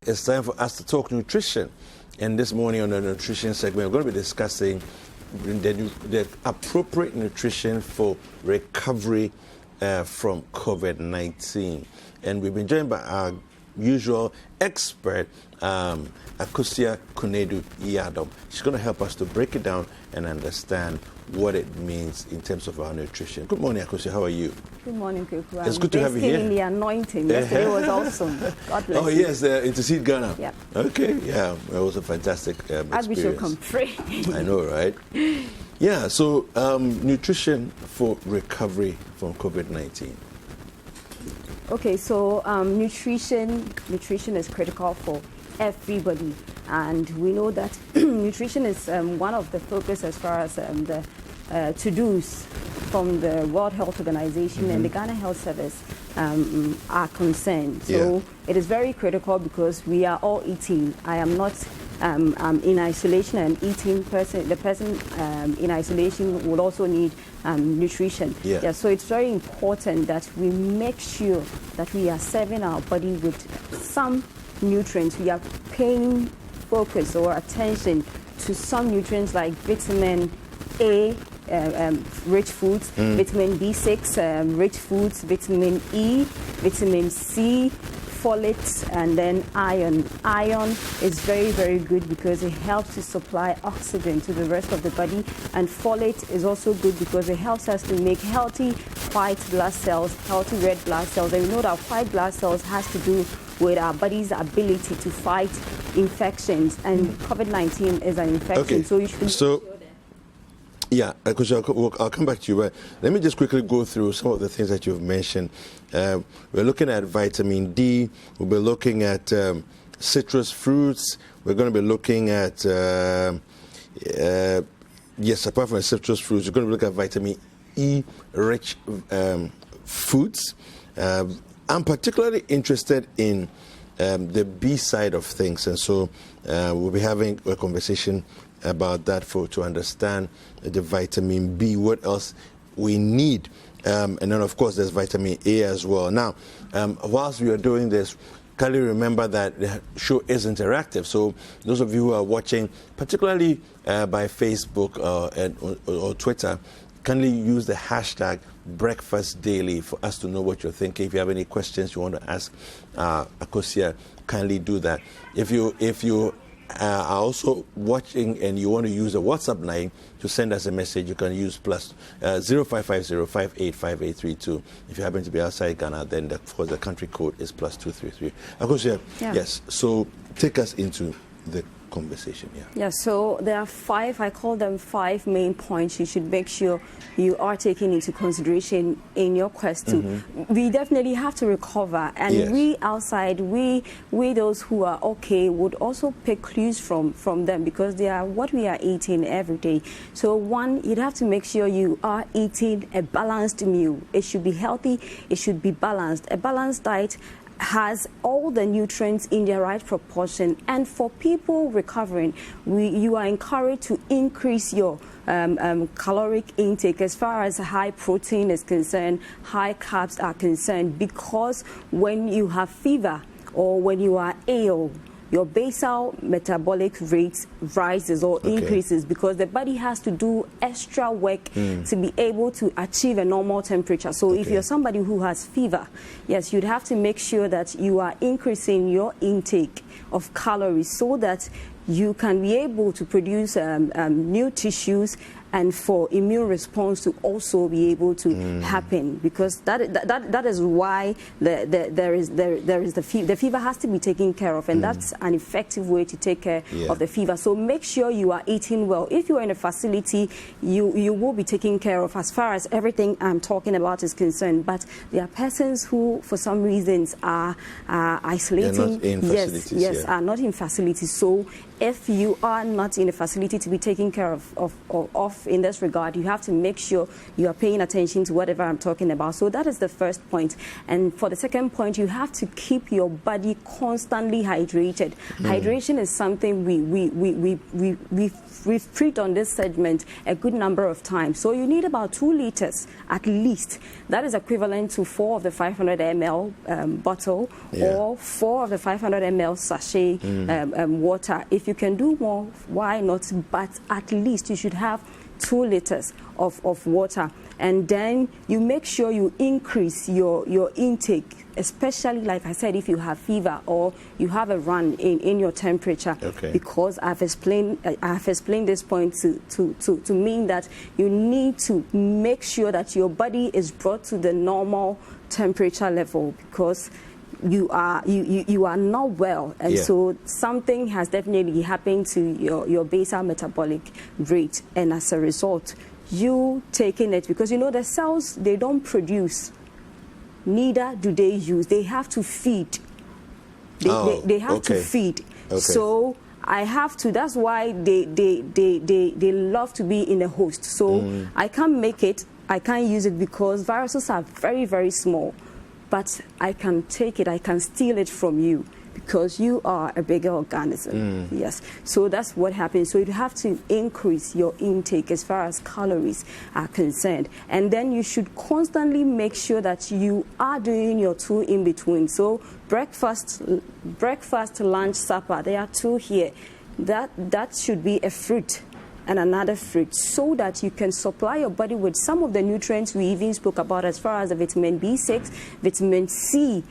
it's time for us to talk nutrition. And this morning on the nutrition segment, we're going to be discussing the appropriate nutrition for recovery from COVID-19. And we've been joined by our usual expert, Akosua Konadu Yiadom. She's going to help us to break it down and understand what it means in terms of our nutrition. Good morning, Akosua. How are you? Good morning, Kuku. It's good to have you here. In the anointing. Yesterday was awesome. God bless you. Yes, Intercede Ghana. Yeah. Okay, yeah. It was a fantastic experience. Archbishop come pray. I know, right? Yeah, so nutrition for recovery from COVID-19. Okay, so nutrition is critical for everybody, and we know that nutrition is one of the focus as far as the to-dos from the World Health Organization and the Ghana Health Service are concerned. So it is very critical because we are all eating. I am not in isolation and eating. The person in isolation would also need nutrition. So it's very important that we make sure that we are serving our body with some nutrients. We are paying focus or attention to some nutrients like vitamin A, rich foods, vitamin B6, rich foods, vitamin E, vitamin C, folate, and then iron. Iron is very, very good because it helps to supply oxygen to the rest of the body, and folate is also good because it helps us to make healthy white blood cells, healthy red blood cells. And we know that white blood cells has to do with our body's ability to fight infections, and COVID-19 is an infection. Okay. So you should yeah, because I'll come back to you, but let me just quickly go through some of the things that you've mentioned. We're looking at vitamin D. We'll be looking at citrus fruits. We're going to be looking at, yes, apart from citrus fruits, we're going to look at vitamin E-rich foods. I'm particularly interested in the B side of things, and so we'll be having a conversation about that to understand the vitamin B, what else we need. And then, of course, there's vitamin A as well. Now, whilst we are doing this, kindly remember that the show is interactive. So those of you who are watching, particularly by Facebook or Twitter, kindly use the hashtag #BreakfastDaily for us to know what you're thinking. If you have any questions you want to ask Akosua, kindly do that. If you are also watching and you want to use a WhatsApp line to send us a message, you can use plus 0550585832. If you happen to be outside Ghana, then for the country code is +233. Akosua, yes. So take us into the conversation. So there are I call them 5 main points you should make sure you are taking into consideration in your quest to. We definitely have to recover, and we outside, we those who are okay would also pick clues from them, because they are what we are eating every day. So one, you'd have to make sure you are eating a balanced meal. It should be healthy, it should be balanced. A balanced diet has all the nutrients in their right proportion, and for people recovering, you are encouraged to increase your caloric intake as far as high protein is concerned, high carbs are concerned, because when you have fever or when you are ill, your basal metabolic rate rises or increases, because the body has to do extra work to be able to achieve a normal temperature. So if you're somebody who has fever, yes, you'd have to make sure that you are increasing your intake of calories so that you can be able to produce new tissues, and for immune response to also be able to happen, because that is why there is the fever. The fever has to be taken care of, and that's an effective way to take care of the fever. So make sure you are eating well. If you are in a facility, you will be taken care of as far as everything I'm talking about is concerned. But there are persons who, for some reasons, are isolating. They're not in facilities, are not in facilities. So if you are not in a facility to be taken care of in this regard, you have to make sure you are paying attention to whatever I'm talking about. So that is the first point. And for the second point, you have to keep your body constantly hydrated. Hydration is something we've preached on this segment a good number of times. So you need about 2 liters at least. That is equivalent to 4 of the 500 ml bottle or 4 of the 500 ml sachet water. If you can do more, why not? But at least you should have 2 liters of water. And then you make sure you increase your intake, especially, like I said, if you have fever or you have a run in your temperature. Okay. Because I've explained this point to mean that you need to make sure that your body is brought to the normal temperature level, because you are not well, and so something has definitely happened to your basal metabolic rate, and as a result, you taking it, because you know the cells, they don't produce, neither do they use. They have to feed. They have to feed. Okay. So I have to. That's why they love to be in a host. So I can't make it. I can't use it because viruses are very, very small. But I can take it, I can steal it from you because you are a bigger organism. Yes. So that's what happens. So you have to increase your intake as far as calories are concerned. And then you should constantly make sure that you are doing your 2 in between. So breakfast, lunch, supper, there are 2 here. That should be a fruit and another fruit, so that you can supply your body with some of the nutrients we even spoke about, as far as the vitamin B6, vitamin C,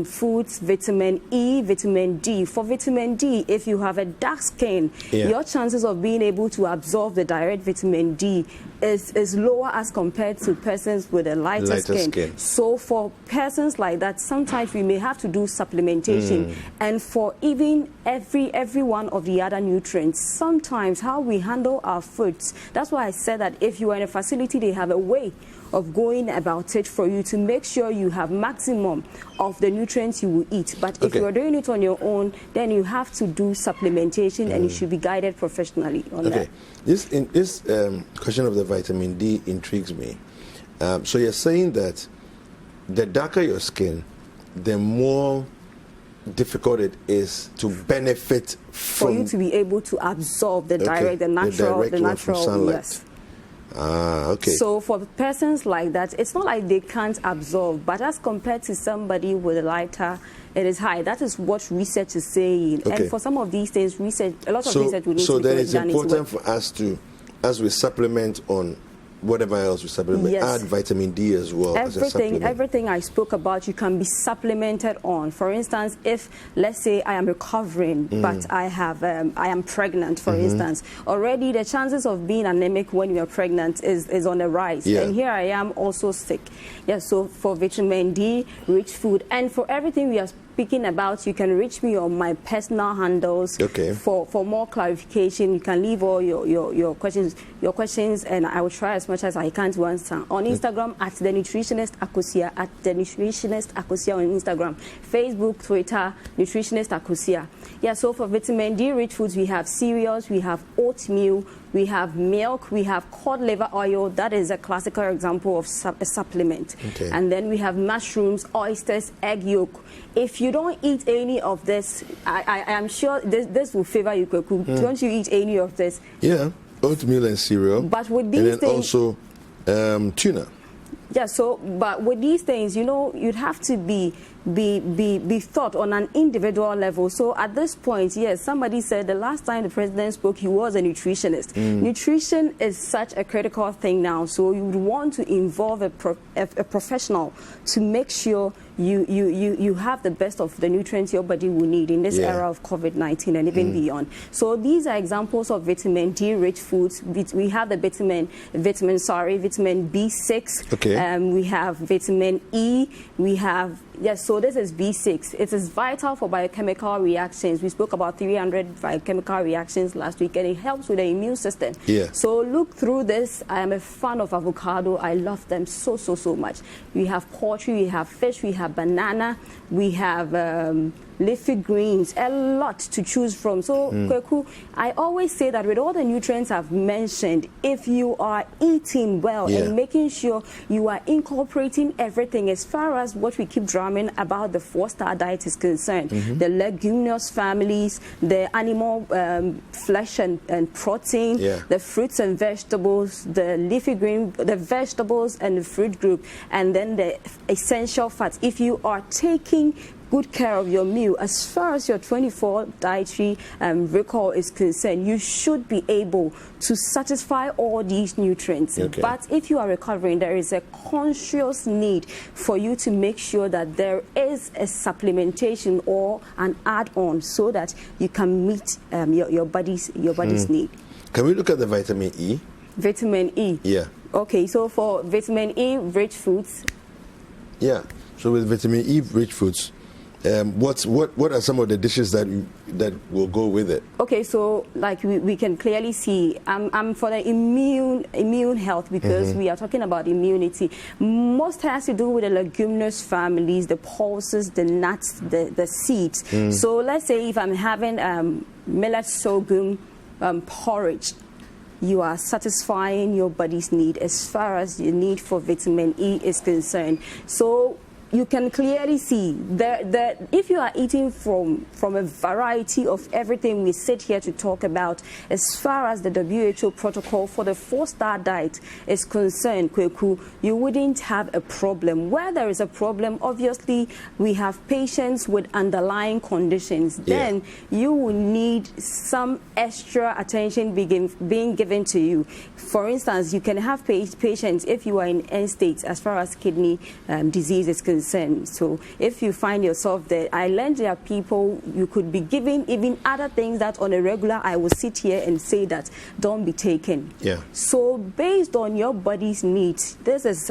foods, vitamin E, vitamin D. For vitamin D, if you have a dark skin, your chances of being able to absorb the direct vitamin D is lower as compared to persons with a lighter skin. So for persons like that, sometimes we may have to do supplementation. And for even every one of the other nutrients, sometimes how we handle our foods, that's why I said that if you are in a facility, they have a way of going about it for you to make sure you have maximum of the nutrients you will eat. But if you are doing it on your own, then you have to do supplementation, and you should be guided professionally on that. This question of the vitamin D intrigues me. So you're saying that the darker your skin, the more difficult it is to benefit from, for you to be able to absorb the direct, the natural sunlight. Yes. Okay. So for persons like that, it's not like they can't absorb, but as compared to somebody with a lighter, it is high. That is what research is saying. And for some of these things, a lot of research will need to be done. So then it's important for us to, as we supplement on whatever else we supplement, add vitamin D as well. Everything I spoke about, you can be supplemented on. For instance, if, let's say, I am recovering, but I am pregnant, for instance, already the chances of being anemic when you are pregnant is on the rise. And here I am also sick. So for vitamin D, rich food, and for everything we are speaking about, you can reach me on my personal handles. For more clarification. You can leave all your questions, and I will try as much as I can to answer. On Instagram, at the Nutritionist Akosua, on Instagram, Facebook, Twitter, Nutritionist Akosua. So for vitamin D rich foods, we have cereals, we have oatmeal, we have milk, we have cod liver oil. That is a classical example of a supplement. And then we have mushrooms, oysters, egg yolk. If you don't eat any of this, I am sure this will favor you, Kweku. Don't you eat any of this? Oatmeal and cereal. But with these and then also tuna. But with these things, you know, you'd have to be thought on an individual level. So at this point, yes, somebody said the last time the president spoke, he was a nutritionist. Nutrition is such a critical thing now. So you would want to involve a professional to make sure you have the best of the nutrients your body will need in this era of COVID-19 and even beyond. So these are examples of vitamin D rich foods. We have the vitamin B6. We have vitamin E. We have so this is B6. It is vital for biochemical reactions. We spoke about 300 biochemical reactions last week, and it helps with the immune system. So look through this. I am a fan of avocado. I love them so much. We have poultry, we have fish, we have banana, we have leafy greens, a lot to choose from. So, Kweku, I always say that with all the nutrients I've mentioned, if you are eating well and making sure you are incorporating everything as far as what we keep drumming about the 4-star diet is concerned, the leguminous families, the animal flesh and protein, the fruits and vegetables, the leafy green, the vegetables and the fruit group, and then the essential fats. If you are taking good care of your meal, as far as your 24 dietary recall is concerned, you should be able to satisfy all these nutrients. But if you are recovering, there is a conscious need for you to make sure that there is a supplementation or an add-on so that you can meet your body's need. Can we look at the vitamin E? Vitamin E? Yeah. Okay, so for vitamin E rich foods. Yeah, so with vitamin E rich foods, what are some of the dishes that will go with it? Okay, so like we can clearly see, I'm for the immune health because we are talking about immunity. Most has to do with the leguminous families, the pulses, the nuts, the seeds. So let's say if I'm having millet sorghum porridge, you are satisfying your body's need as far as your need for vitamin E is concerned. So you can clearly see that if you are eating from a variety of everything we sit here to talk about, as far as the WHO protocol for the 4-star diet is concerned, Kweku, you wouldn't have a problem. Where there is a problem, obviously, we have patients with underlying conditions. Then you will need some extra attention being given to you. For instance, you can have patients if you are in end stage as far as kidney disease is concerned. So if you find yourself there, I learned there are people you could be giving even other things that on a regular I will sit here and say that don't be taken. So based on your body's needs, this is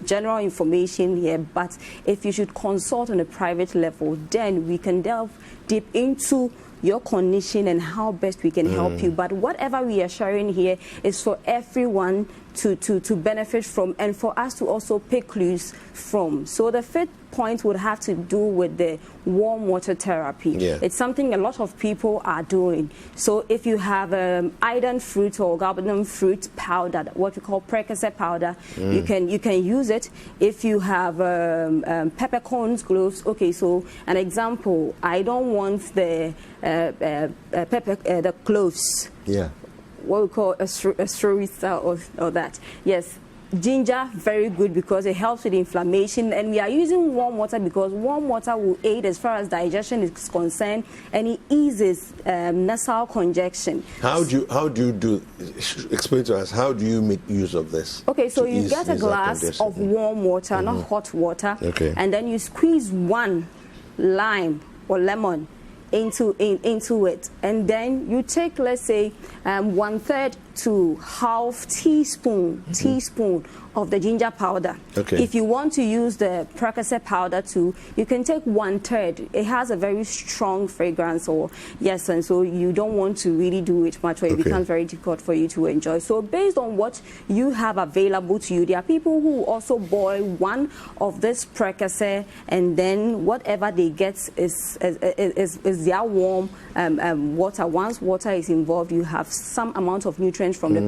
general information here, but if you should consult on a private level, then we can delve deep into your condition and how best we can help you. But whatever we are sharing here is for everyone to benefit from and for us to also pick clues from. So the fifth point would have to do with the warm water therapy. It's something a lot of people are doing. So if you have iron fruit or galbanum fruit powder, what we call precursor powder, you can use it. If you have peppercorns globes, okay, so an example, I don't want the the cloves. What we call a strawberry or that. Yes. Ginger, very good because it helps with inflammation, and we are using warm water because warm water will aid as far as digestion is concerned, and it eases nasal congestion. How do you explain to us, how do you make use of this? Okay, so you get a glass of warm water, not hot water, and then you squeeze one lime or lemon into it, and then you take, let's say, 1/3 to half teaspoon of the ginger powder. If you want to use the precursor powder too, you can take 1/3. It has a very strong fragrance, and so you don't want to really do it much, or it becomes very difficult for you to enjoy. So based on what you have available to you, there are people who also boil one of this precursor, and then whatever they get is their warm water. Once water is involved, you have some amount of nutrients from the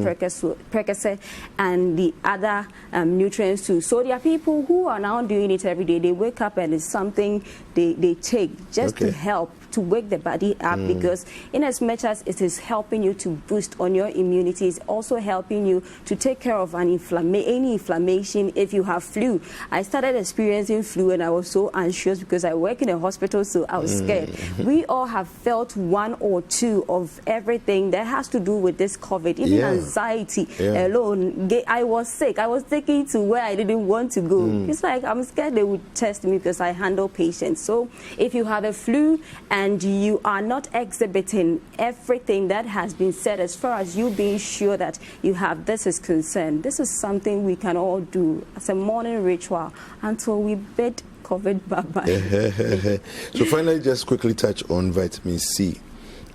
precursor and the other nutrients too. So there are people who are now doing it every day. They wake up and it's something they take just to help to wake the body up, because in as much as it is helping you to boost on your immunity, it's also helping you to take care of any inflammation. If you have flu, I started experiencing flu and I was so anxious because I work in a hospital, so I was scared. We all have felt one or two of everything that has to do with this COVID, even anxiety alone. I was sick. I was taken to where I didn't want to go. It's like I'm scared they would test me because I handle patients. So if you have a flu and you are not exhibiting everything that has been said as far as you being sure that you have this is concerned, this is something we can all do as a morning ritual until we bid COVID bye-bye. So finally, just quickly touch on vitamin C.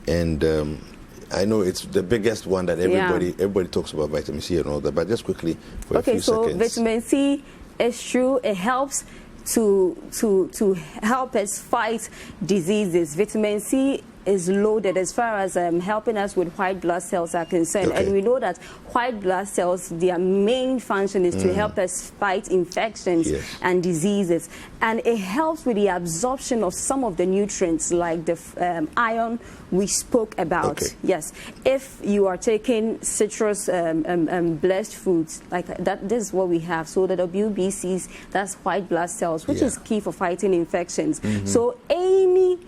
And I know it's the biggest one that everybody talks about, vitamin C and all that, but just quickly for a few seconds. Okay, so vitamin C is true. It helps to help us fight diseases. Vitamin C is loaded as far as helping us with white blood cells are concerned. Okay. And we know that white blood cells, their main function is to help us fight infections and diseases. And it helps with the absorption of some of the nutrients like the iron we spoke about. Okay. Yes. If you are taking citrus blessed foods, like that, this is what we have. So the WBCs, that's white blood cells, which is key for fighting infections. So any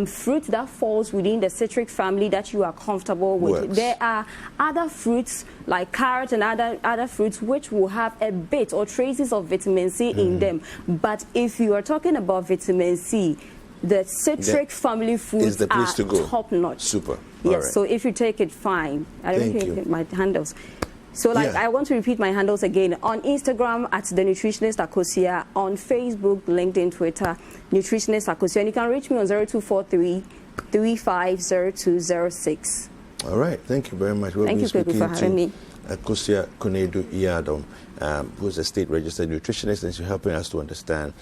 fruit that falls within the citric family that you are comfortable with. Works. There are other fruits like carrot and other fruits which will have a bit or traces of vitamin C in them. But if you are talking about vitamin C, the citric family foods the place are to go. top notch. Super. Yes, All right. so if you take it, fine. I don't Thank think you. my handles. So, like, I want to repeat my handles again. On Instagram, at The Nutritionist Akosua. On Facebook, LinkedIn, Twitter, Nutritionist Akosua. And you can reach me on 0243 350206. All right. Thank you very much. We'll Thank be you, Pepe, speaking for having me. Akosua Konadu Yiadom, who's a state-registered nutritionist, and she's helping us to understand,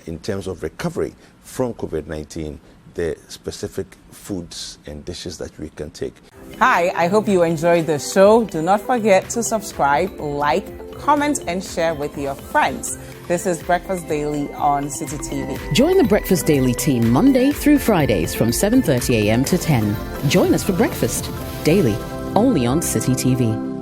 in terms of recovery from COVID-19, the specific foods and dishes that we can take. Hi, I hope you enjoyed the show. Do not forget to subscribe, like, comment, and share with your friends. This is Breakfast Daily on Citi TV. Join the Breakfast Daily team Monday through Fridays from 7:30 a.m. to 10. Join us for breakfast daily, only on Citi TV.